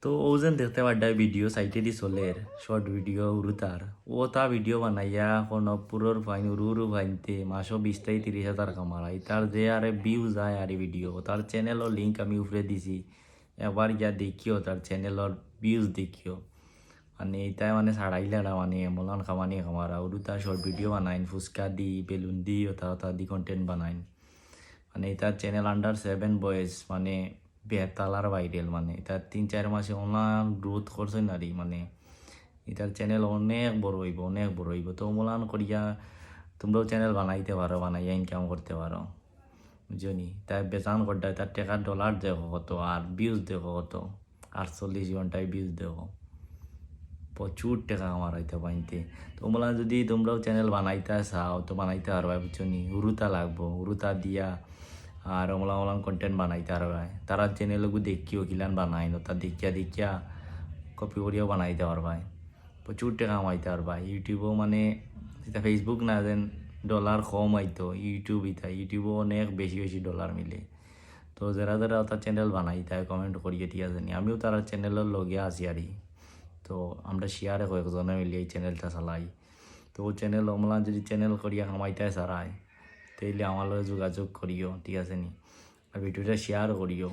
তো ও যেন দেখতে পাড্ডা ভিডিও সাইটে দি চলের শর্ট ভিডিও উরুতার ও তা ভিডিও বানাইয়া এখন পুরোর ফাইন উরু ফাইনতে মাসও 20-30 হাজার কামাই তার যে আরে ভিউ যায় আর ভিডিও তার চ্যানেলের লিঙ্ক আমি উপরে দিছি একবার গিয়া দেখিও তার চ্যানেলের ভিউজ দেখিও মানে এটাই মানে ছাড়াইলে না মানে এমন খামানি খামারা উরুতা শর্ট ভিডিও বানাইন ফুচকা দি বেলুন দি ওটা ওটা দি কন্টেন্ট বানাইন মানে এটার চ্যানেল আন্ডার 7 বয়েস মানে বেতালার ভাইরাল মানে এটা 3-4 মাসে অনেক গ্রোথ করছে নারী মানে এটার চ্যানেল অনেক বড় হইব তো মূলান করিয়া তোমরাও চ্যানেল বানাইতে পারো বানাইয়া ইনকাম করতে পারো বুঝনি তাই বেচান করতে তার টাকা ডলার দেখো কত আর ভিউজ দেখো কত 48 ঘন্টায় ভিউজ দেখো প্রচুর টাকা আমার হইতে পাইতে তোমরা যদি তোমরাও চ্যানেল বানাইতে চাও তো বানাইতে পারবা বুঝছনি উরুতা লাগবো উরুতা দিয়া আর ওমলা ওমলান কন্টেন্ট বানাইতে পারবা তারা চ্যানেলগু দেখিও কিলান বানাই তা দেখিয়া দেখিয়া কপি করিয়াও বানাইতে পারবা প্রচুর টাকা কামাইতে পারবা ইউটিউবও মানে যেটা ফেসবুক না যেন ডলার কম আইতো ইউটিউবও অনেক বেশি বেশি ডলার মিলে তো যারা যারা তার চ্যানেল বানাইতে কমেন্ট করিয়ে ঠিক আছে আমিও তারা চ্যানেলের লগে আছি আরই তো আমরা শেয়ারে কয়েকজনে মিলে এই চ্যানেলটা চালাই তো ও চ্যানেল ওমলা যদি চ্যানেল করিয়া কামাইতে চারায় তাইলে আমার লগে যোগাযোগ করিও ঠিক আছে নি আর ভিডিওটা শেয়ার করিও